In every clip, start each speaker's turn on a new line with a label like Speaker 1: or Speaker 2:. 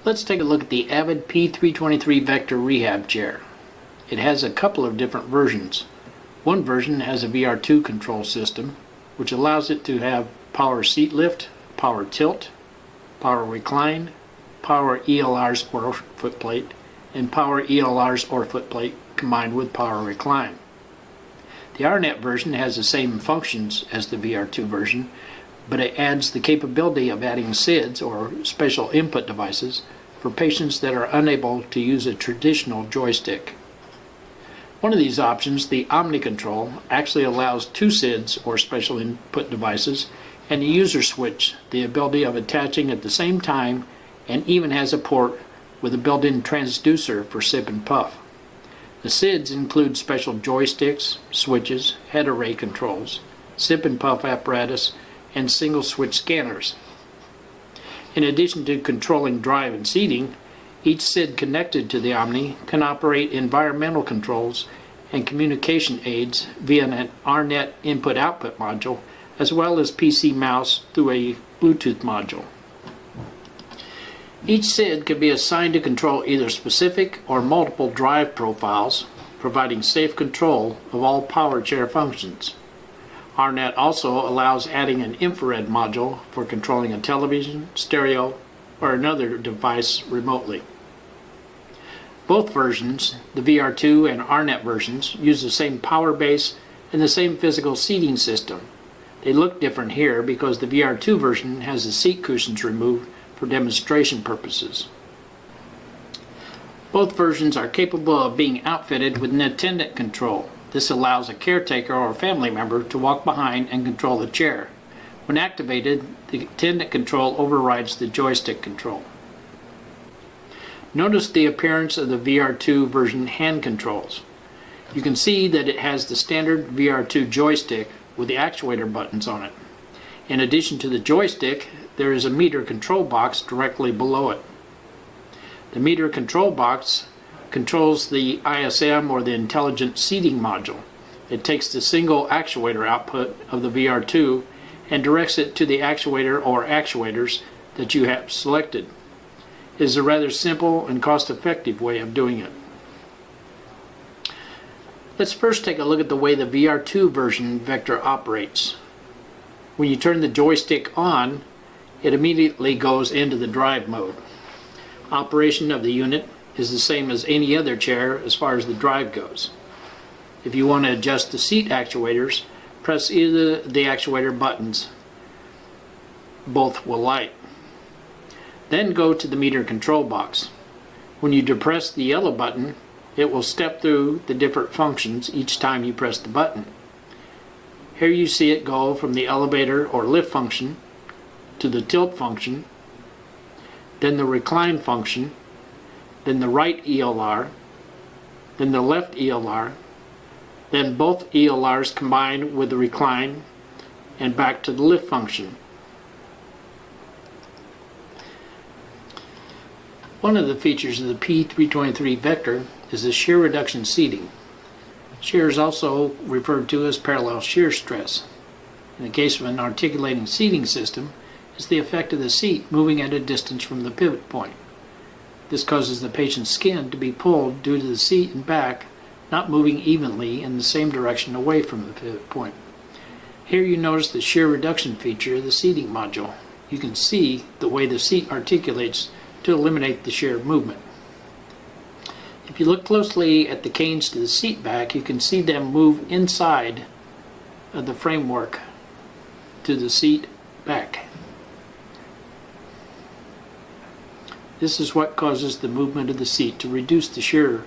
Speaker 1: Let's take a look at the Avid P323 Vector Rehab Chair. It has a couple of different versions. One version has a VR2 control system, which allows it to have power seat lift, power tilt, power recline, power ELRs or footplate, and power ELRs or footplate combined with power recline. The RNet version has the same functions as the VR2 version, but it adds the capability of adding SIDs or special input devices for patients that are unable to use a traditional joystick. One of these options, the Omni Control, actually allows two SIDs or special input devices and a user switch, the ability of attaching at the same time, and even has a port with a built-in transducer for sip and puff. The SIDs include special joysticks, switches, head array controls, sip and puff apparatus, and single switch scanners. In addition to controlling drive and seating, each SID connected to the Omni can operate environmental controls and communication aids via an RNet input-output module, as well as PC mouse through a Bluetooth module. Each SID can be assigned to control either specific or multiple drive profiles, providing safe control of all power chair functions. RNet also allows adding an infrared module for controlling a television, stereo, or another device remotely. Both versions, the VR2 and RNet versions, use the same power base and the same physical seating system. They look different here because the VR2 version has the seat cushions removed for demonstration purposes. Both versions are capable of being outfitted with an attendant control. This allows a caretaker or family member to walk behind and control the chair. When activated, the attendant control overrides the joystick control. Notice the appearance of the VR2 version hand controls. You can see that it has the standard VR2 joystick with the actuator buttons on it. In addition to the joystick, there is a meter control box directly below it. The meter control box controls the ISM or the intelligent seating module. It takes the single actuator output of the VR2 and directs it to the actuator or actuators that you have selected. It is a rather simple and cost-effective way of doing it. Let's first take a look at the way the VR2 version Vector operates. When you turn the joystick on, it immediately goes into the drive mode. Operation of the unit is the same as any other chair as far as the drive goes. If you want to adjust the seat actuators, press either the actuator buttons. Both will light. Then go to the meter control box. When you depress the yellow button, it will step through the different functions each time you press the button. Here you see it go from the elevator or lift function to the tilt function, then the recline function, then the right ELR, then the left ELR, then both ELRs combined with the recline, and back to the lift function. One of the features of the P323 Vector is the shear reduction seating. Shear is also referred to as parallel shear stress. In the case of an articulating seating system, it's the effect of the seat moving at a distance from the pivot point. This causes the patient's skin to be pulled due to the seat and back not moving evenly in the same direction away from the pivot point. Here you notice the shear reduction feature of the seating module. You can see the way the seat articulates to eliminate the shear movement. If you look closely at the canes to the seat back, you can see them move inside of the framework to the seat back. This is what causes the movement of the seat to reduce the shear.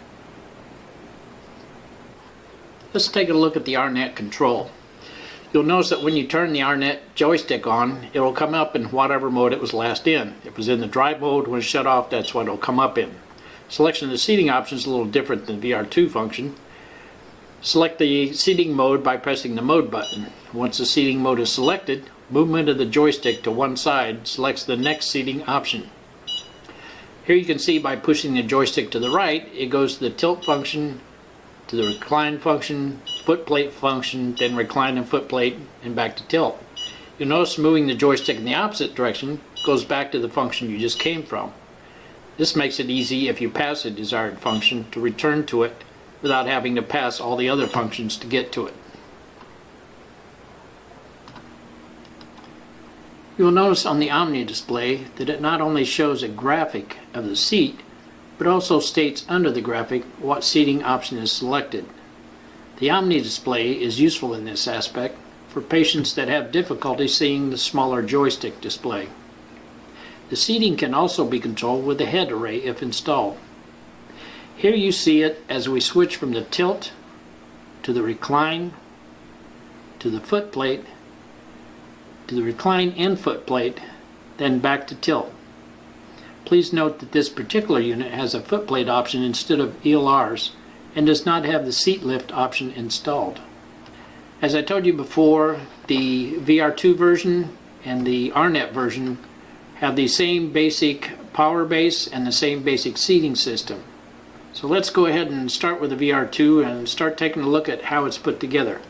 Speaker 1: Let's take a look at the RNet control. You'll notice that when you turn the RNet joystick on, it will come up in whatever mode it was last in. If it was in the drive mode, when it's shut off, that's what it will come up in. Selection of the seating option is a little different than the VR2 function. Select the seating mode by pressing the mode button. Once the seating mode is selected, movement of the joystick to one side selects the next seating option. Here you can see by pushing the joystick to the right, it goes to the tilt function, to the recline function, footplate function, then recline and footplate, and back to tilt. You'll notice moving the joystick in the opposite direction goes back to the function you just came from. This makes it easy if you pass a desired function to return to it without having to pass all the other functions to get to it. You will notice on the Omni display that it not only shows a graphic of the seat, but also states under the graphic what seating option is selected. The Omni display is useful in this aspect for patients that have difficulty seeing the smaller joystick display. The seating can also be controlled with the head array if installed. Here you see it as we switch from the tilt to the recline to the foot plate to the recline and foot plate, then back to tilt. Please note that this particular unit has a foot plate option instead of ELRs and does not have the seat lift option installed. As I told you before, the VR2 version and the RNet version have the same basic power base and the same basic seating system. So let's go ahead and start with the VR2 and start taking a look at how it's put together.